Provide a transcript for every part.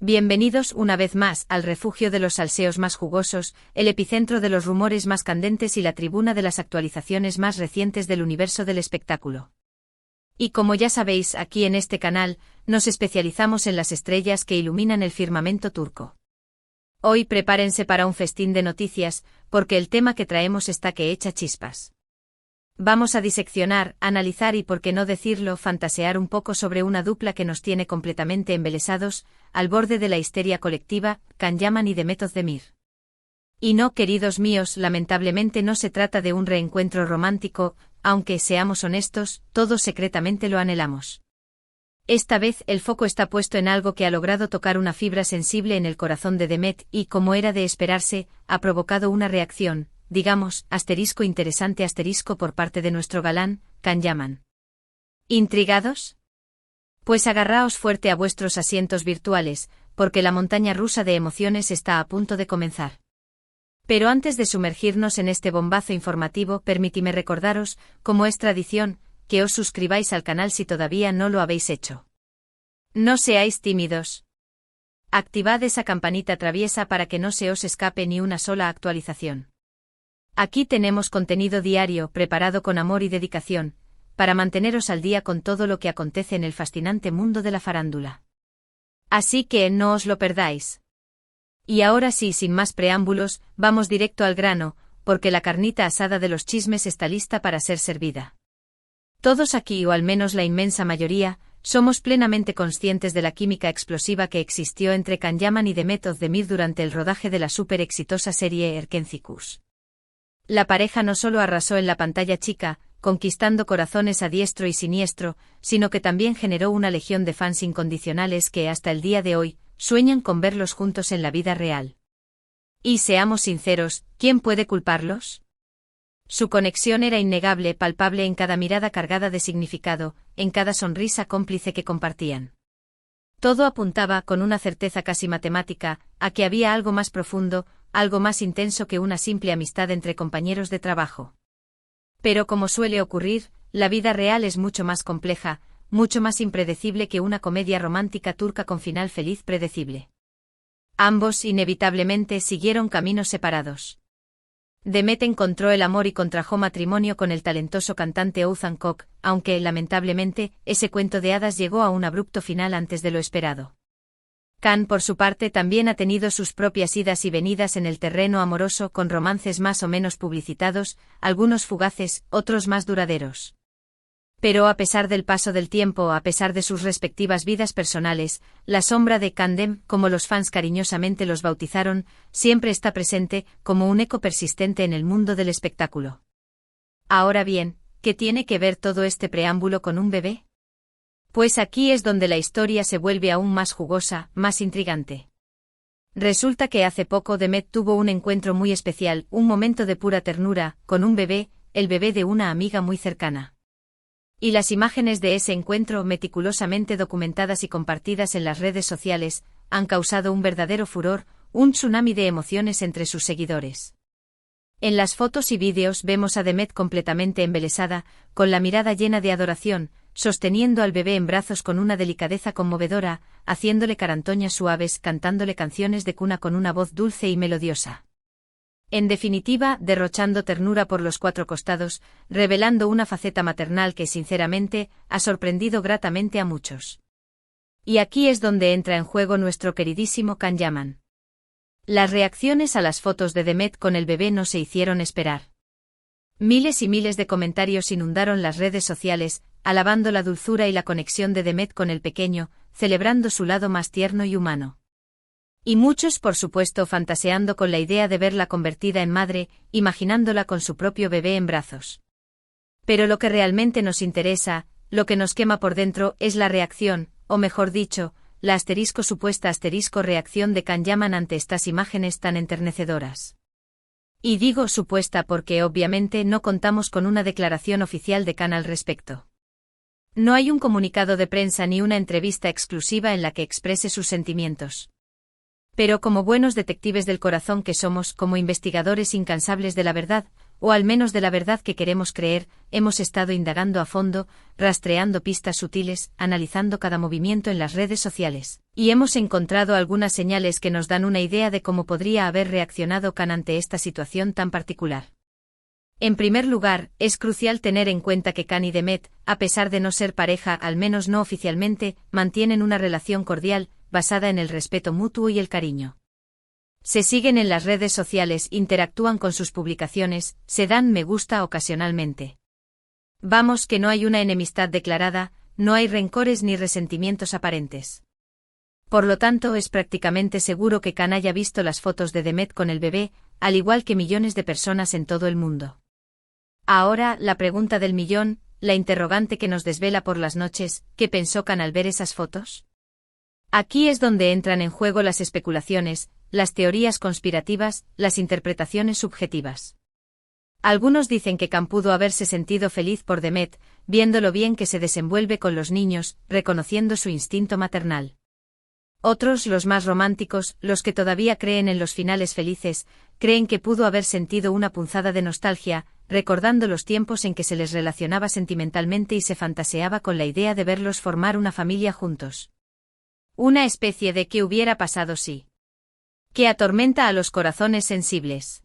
Bienvenidos una vez más al refugio de los salseos más jugosos, el epicentro de los rumores más candentes y la tribuna de las actualizaciones más recientes del universo del espectáculo. Y como ya sabéis, aquí en este canal, nos especializamos en las estrellas que iluminan el firmamento turco. Hoy prepárense para un festín de noticias, porque el tema que traemos está que echa chispas. Vamos a diseccionar, analizar y, por qué no decirlo, fantasear un poco sobre una dupla que nos tiene completamente embelesados, al borde de la histeria colectiva, Can Yaman y Demet Özdemir. Y no, queridos míos, lamentablemente no se trata de un reencuentro romántico, aunque, seamos honestos, todos secretamente lo anhelamos. Esta vez el foco está puesto en algo que ha logrado tocar una fibra sensible en el corazón de Demet y, como era de esperarse, ha provocado una reacción, digamos, interesante por parte de nuestro galán, Can Yaman. ¿Intrigados? Pues agarraos fuerte a vuestros asientos virtuales, porque la montaña rusa de emociones está a punto de comenzar. Pero antes de sumergirnos en este bombazo informativo, permitidme recordaros, como es tradición, que os suscribáis al canal si todavía no lo habéis hecho. No seáis tímidos. Activad esa campanita traviesa para que no se os escape ni una sola actualización. Aquí tenemos contenido diario preparado con amor y dedicación, para manteneros al día con todo lo que acontece en el fascinante mundo de la farándula. Así que no os lo perdáis. Y ahora sí, sin más preámbulos, vamos directo al grano, porque la carnita asada de los chismes está lista para ser servida. Todos aquí, o al menos la inmensa mayoría, somos plenamente conscientes de la química explosiva que existió entre Can Yaman y Demet Özdemir durante el rodaje de la súper exitosa serie Erkencikus. La pareja no solo arrasó en la pantalla chica, conquistando corazones a diestro y siniestro, sino que también generó una legión de fans incondicionales que hasta el día de hoy sueñan con verlos juntos en la vida real. Y seamos sinceros, ¿quién puede culparlos? Su conexión era innegable, palpable en cada mirada cargada de significado, en cada sonrisa cómplice que compartían. Todo apuntaba, con una certeza casi matemática, a que había algo más profundo, algo más intenso que una simple amistad entre compañeros de trabajo. Pero como suele ocurrir, la vida real es mucho más compleja, mucho más impredecible que una comedia romántica turca con final feliz predecible. Ambos, inevitablemente, siguieron caminos separados. Demet encontró el amor y contrajo matrimonio con el talentoso cantante Oğuzhan Koç, aunque, lamentablemente, ese cuento de hadas llegó a un abrupto final antes de lo esperado. Can, por su parte, también ha tenido sus propias idas y venidas en el terreno amoroso, con romances más o menos publicitados, algunos fugaces, otros más duraderos. Pero a pesar del paso del tiempo, a pesar de sus respectivas vidas personales, la sombra de Candem, como los fans cariñosamente los bautizaron, siempre está presente, como un eco persistente en el mundo del espectáculo. Ahora bien, ¿qué tiene que ver todo este preámbulo con un bebé? Pues aquí es donde la historia se vuelve aún más jugosa, más intrigante. Resulta que hace poco Demet tuvo un encuentro muy especial, un momento de pura ternura, con un bebé, el bebé de una amiga muy cercana. Y las imágenes de ese encuentro, meticulosamente documentadas y compartidas en las redes sociales, han causado un verdadero furor, un tsunami de emociones entre sus seguidores. En las fotos y vídeos vemos a Demet completamente embelesada, con la mirada llena de adoración, sosteniendo al bebé en brazos con una delicadeza conmovedora, haciéndole carantoñas suaves, cantándole canciones de cuna con una voz dulce y melodiosa. En definitiva, derrochando ternura por los cuatro costados, revelando una faceta maternal que, sinceramente, ha sorprendido gratamente a muchos. Y aquí es donde entra en juego nuestro queridísimo Can Yaman. Las reacciones a las fotos de Demet con el bebé no se hicieron esperar. Miles y miles de comentarios inundaron las redes sociales, alabando la dulzura y la conexión de Demet con el pequeño, celebrando su lado más tierno y humano. Y muchos, por supuesto, fantaseando con la idea de verla convertida en madre, imaginándola con su propio bebé en brazos. Pero lo que realmente nos interesa, lo que nos quema por dentro, es la reacción, o mejor dicho, la supuesta reacción de Can Yaman ante estas imágenes tan enternecedoras. Y digo supuesta porque obviamente no contamos con una declaración oficial de Can al respecto. No hay un comunicado de prensa ni una entrevista exclusiva en la que exprese sus sentimientos. Pero como buenos detectives del corazón que somos, como investigadores incansables de la verdad, o al menos de la verdad que queremos creer, hemos estado indagando a fondo, rastreando pistas sutiles, analizando cada movimiento en las redes sociales, y hemos encontrado algunas señales que nos dan una idea de cómo podría haber reaccionado Khan ante esta situación tan particular. En primer lugar, es crucial tener en cuenta que Khan y Demet, a pesar de no ser pareja, al menos no oficialmente, mantienen una relación cordial, basada en el respeto mutuo y el cariño. Se siguen en las redes sociales, interactúan con sus publicaciones, se dan me gusta ocasionalmente. Vamos, que no hay una enemistad declarada, no hay rencores ni resentimientos aparentes. Por lo tanto, es prácticamente seguro que Khan haya visto las fotos de Demet con el bebé, al igual que millones de personas en todo el mundo. Ahora, la pregunta del millón, la interrogante que nos desvela por las noches, ¿qué pensó Khan al ver esas fotos? Aquí es donde entran en juego las especulaciones, las teorías conspirativas, las interpretaciones subjetivas. Algunos dicen que Khan pudo haberse sentido feliz por Demet, viendo lo bien que se desenvuelve con los niños, reconociendo su instinto maternal. Otros, los más románticos, los que todavía creen en los finales felices, creen que pudo haber sentido una punzada de nostalgia, recordando los tiempos en que se les relacionaba sentimentalmente y se fantaseaba con la idea de verlos formar una familia juntos. Una especie de ¿qué hubiera pasado si? Que atormenta a los corazones sensibles.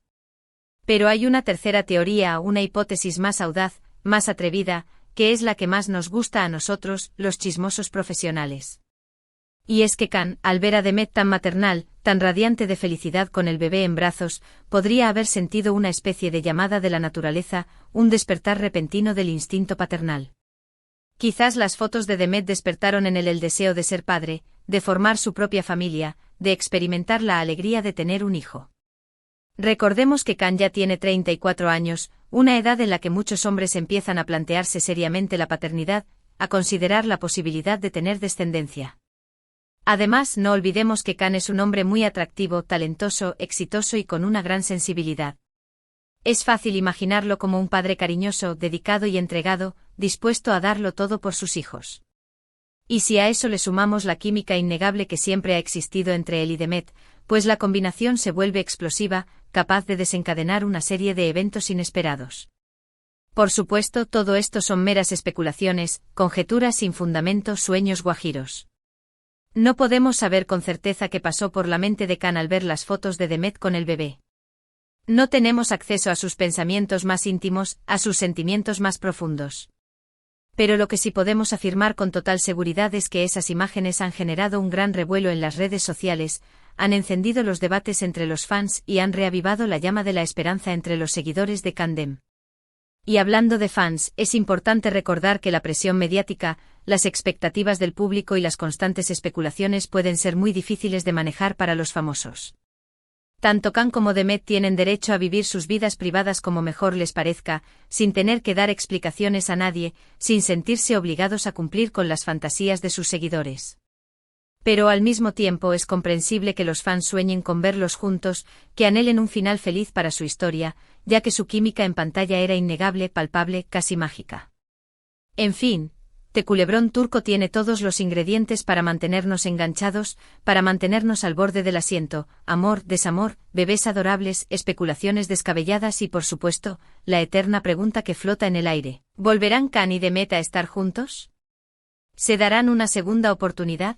Pero hay una tercera teoría, una hipótesis más audaz, más atrevida, que es la que más nos gusta a nosotros, los chismosos profesionales. Y es que Khan, al ver a Demet tan maternal, tan radiante de felicidad con el bebé en brazos, podría haber sentido una especie de llamada de la naturaleza, un despertar repentino del instinto paternal. Quizás las fotos de Demet despertaron en él el deseo de ser padre, de formar su propia familia, de experimentar la alegría de tener un hijo. Recordemos que Khan ya tiene 34 años, una edad en la que muchos hombres empiezan a plantearse seriamente la paternidad, a considerar la posibilidad de tener descendencia. Además, no olvidemos que Khan es un hombre muy atractivo, talentoso, exitoso y con una gran sensibilidad. Es fácil imaginarlo como un padre cariñoso, dedicado y entregado, dispuesto a darlo todo por sus hijos. Y si a eso le sumamos la química innegable que siempre ha existido entre él y Demet, pues la combinación se vuelve explosiva, capaz de desencadenar una serie de eventos inesperados. Por supuesto, todo esto son meras especulaciones, conjeturas sin fundamento, sueños guajiros. No podemos saber con certeza qué pasó por la mente de Khan al ver las fotos de Demet con el bebé. No tenemos acceso a sus pensamientos más íntimos, a sus sentimientos más profundos. Pero lo que sí podemos afirmar con total seguridad es que esas imágenes han generado un gran revuelo en las redes sociales, han encendido los debates entre los fans y han reavivado la llama de la esperanza entre los seguidores de Khan. Y hablando de fans, es importante recordar que la presión mediática, las expectativas del público y las constantes especulaciones pueden ser muy difíciles de manejar para los famosos. Tanto Khan como Demet tienen derecho a vivir sus vidas privadas como mejor les parezca, sin tener que dar explicaciones a nadie, sin sentirse obligados a cumplir con las fantasías de sus seguidores. Pero al mismo tiempo es comprensible que los fans sueñen con verlos juntos, que anhelen un final feliz para su historia, ya que su química en pantalla era innegable, palpable, casi mágica. En fin, The Culebrón Turco tiene todos los ingredientes para mantenernos enganchados, para mantenernos al borde del asiento: amor, desamor, bebés adorables, especulaciones descabelladas y, por supuesto, la eterna pregunta que flota en el aire: ¿volverán Khan y Demet a estar juntos? ¿Se darán una segunda oportunidad?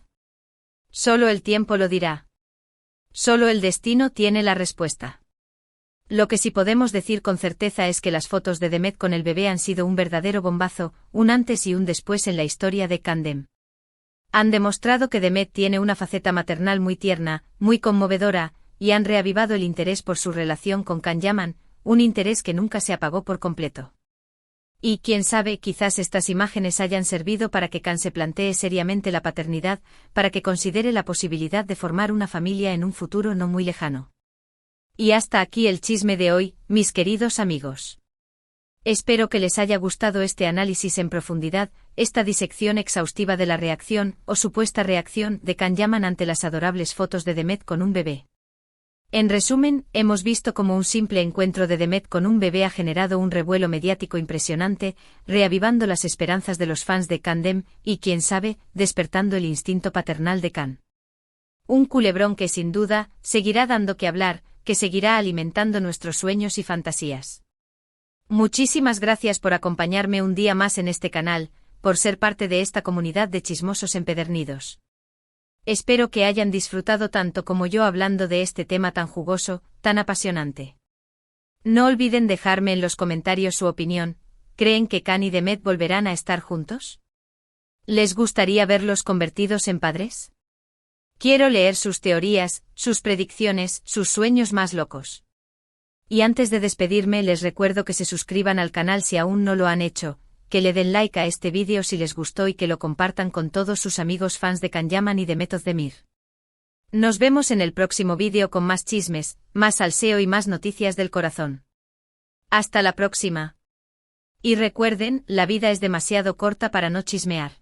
Solo el tiempo lo dirá. Solo el destino tiene la respuesta. Lo que sí podemos decir con certeza es que las fotos de Demet con el bebé han sido un verdadero bombazo, un antes y un después en la historia de Khan. Han demostrado que Demet tiene una faceta maternal muy tierna, muy conmovedora, y han reavivado el interés por su relación con Khan Yaman, un interés que nunca se apagó por completo. Y quién sabe, quizás estas imágenes hayan servido para que Khan se plantee seriamente la paternidad, para que considere la posibilidad de formar una familia en un futuro no muy lejano. Y hasta aquí el chisme de hoy, mis queridos amigos. Espero que les haya gustado este análisis en profundidad, esta disección exhaustiva de la reacción, o supuesta reacción, de Khan Yaman ante las adorables fotos de Demet con un bebé. En resumen, hemos visto cómo un simple encuentro de Demet con un bebé ha generado un revuelo mediático impresionante, reavivando las esperanzas de los fans de Khan y, quién sabe, despertando el instinto paternal de Khan. Un culebrón que sin duda seguirá dando que hablar, que seguirá alimentando nuestros sueños y fantasías. Muchísimas gracias por acompañarme un día más en este canal, por ser parte de esta comunidad de chismosos empedernidos. Espero que hayan disfrutado tanto como yo hablando de este tema tan jugoso, tan apasionante. No olviden dejarme en los comentarios su opinión. ¿Creen que Khan y Demet volverán a estar juntos? ¿Les gustaría verlos convertidos en padres? Quiero leer sus teorías, sus predicciones, sus sueños más locos. Y antes de despedirme les recuerdo que se suscriban al canal si aún no lo han hecho, que le den like a este vídeo si les gustó y que lo compartan con todos sus amigos fans de Khan Yaman y Demet Özdemir. Nos vemos en el próximo vídeo con más chismes, más salseo y más noticias del corazón. Hasta la próxima. Y recuerden, la vida es demasiado corta para no chismear.